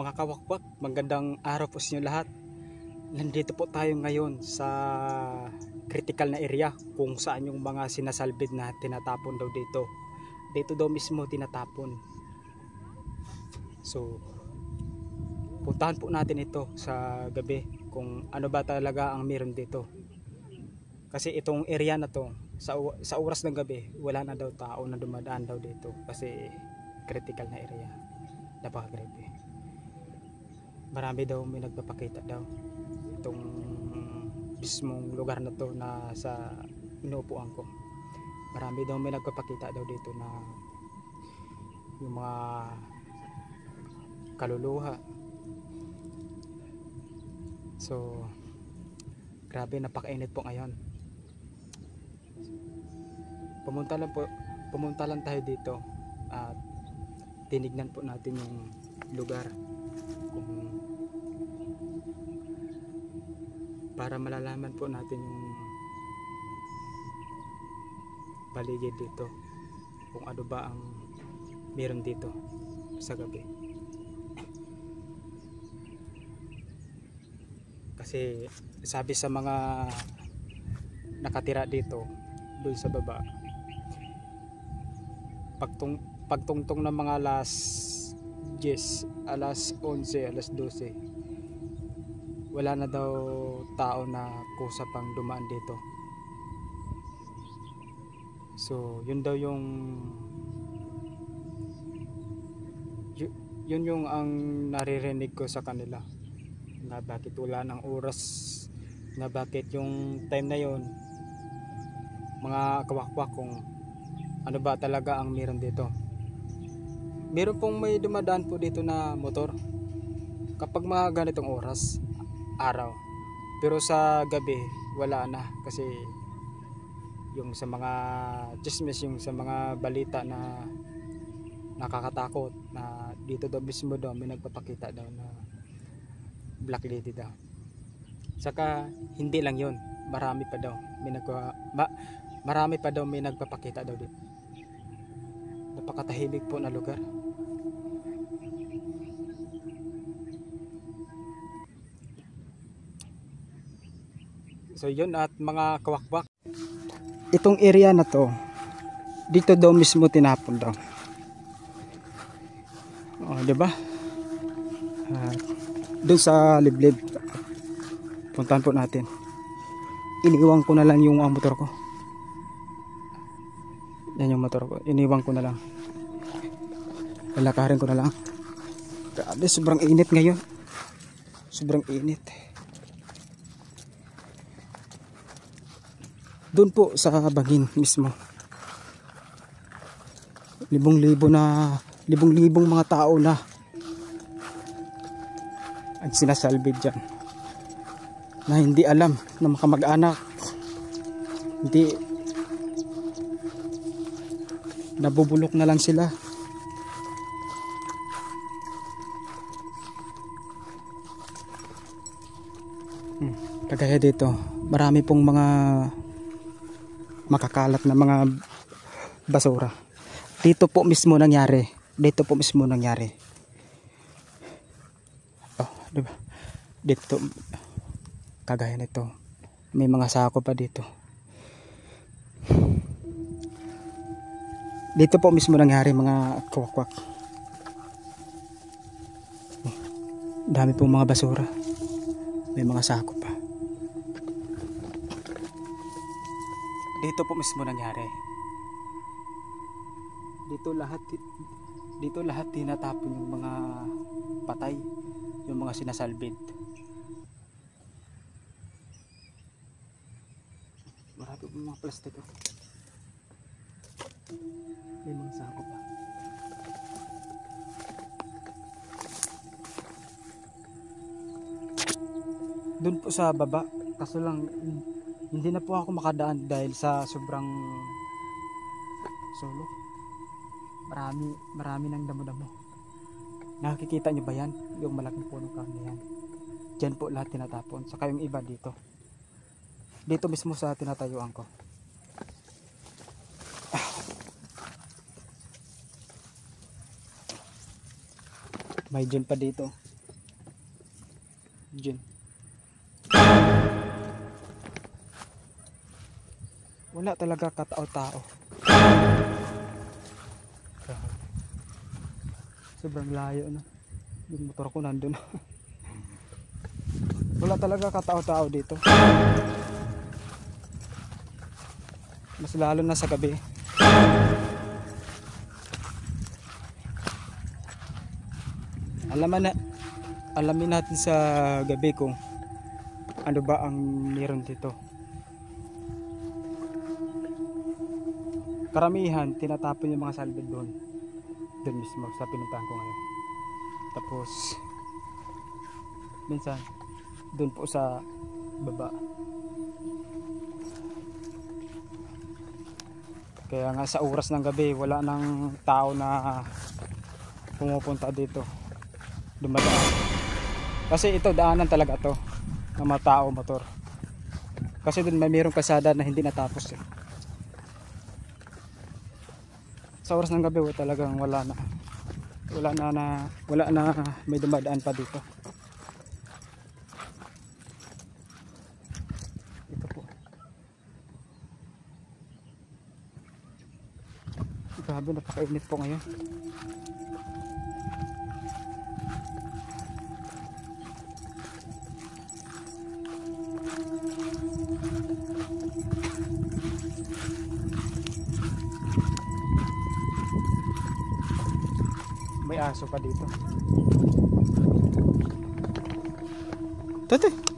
Mga kawakwak, magandang araw po sa inyo lahat. Nandito po tayo ngayon sa critical na area kung saan yung mga sinasalbid na tinatapon daw dito. Dito daw mismo tinatapon. So, puntahan po natin ito sa gabi kung ano ba talaga ang meron dito. Kasi itong area na to, sa oras ng gabi, wala na daw tao na dumadaan daw dito kasi critical na area. Napaka-creepy. Marami daw may nagpapakita daw itong mismong lugar na to na sa inuupuan ko. Marami daw may nagpapakita daw dito na yung mga kaluluha. So grabe, napakainit po ngayon. Pumunta lang tayo dito at tinignan po natin yung lugar para malalaman po natin yung paligid dito, kung ano ba ang meron dito sa gabi. Kasi sabi sa mga nakatira dito doon sa baba, pagtungtong ng mga alas 10, alas 11, alas 12, wala na daw tao na kusa pang dumaan dito. So yun daw yung yun yung ang naririnig ko sa kanila, na bakit wala ng oras, na bakit yung time na yun, mga kawakwak, kung ano ba talaga ang meron dito. Meron pong may dumadaan po dito na motor kapag mga ganitong oras, araw. Pero sa gabi wala na, kasi yung sa mga chismis, yung sa mga balita na nakakatakot, na dito daw mismo daw may nagpapakita daw na black lady daw. Saka hindi lang yun, marami pa daw may nagpapakita daw dito. Napakatahimik po na lugar. So yun, at mga kawakwak, itong area na to, dito daw mismo tinapon daw. Di ba? Doon sa liblib. Puntahan po natin. Iniwan ko na lang yung motor ko. Yan yung motor ko. Iniwan ko na lang. Lalakarin ko na lang. Grabe, sobrang init ngayon. Sobrang init. Doon po sa bangin mismo, libong-libong mga tao na ang sinasalbid dyan, na hindi alam, na makamag-anak, hindi, nabubulok na lang sila. Kagaya dito, marami pong mga makakalat na mga basura. Dito po mismo nangyari. Oh, diba? Dito, kagaya nito, may mga sako pa dito. Dito po mismo nangyari, mga kawakwak. Dami pong mga basura. May mga sako pa. Dito po mismo nangyari. Dito lahat tinatapon yung mga patay, yung mga sinasalbid. Marami po mga plastic. May mga sako pa. Doon po sa baba, kaso lang hindi na po ako makadaan dahil sa sobrang sulok. Marami ng damo-damo. Nakikita nyo ba yan? Yung malaking punong kahoy na yan. Diyan po lahat tinatapon. Saka yung iba dito. Dito mismo sa tinatayuan ko. May dyan pa dito. Diyan. Wala talaga katao-tao. Sobrang layo na. Yung motor ko nandun. Wala talaga katao-tao dito. Mas lalo na sa gabi. Alamin natin sa gabi kung ano ba ang meron dito. Karamihan tinatapon yung mga salbid doon mismo sa pinuntahan ko ngayon. Tapos minsan doon po sa baba. Kaya nga sa oras ng gabi wala nang tao na pumupunta dito, dumadaan. Kasi ito daanan talaga to ng mga tao, motor. Kasi doon may mayroong kalsada na hindi natapos eh. Sa oras ng gabi talagang wala na may dumadaan pa dito. Ito po. Grabe, napakainit po ngayon. May aso pa dito. Tete.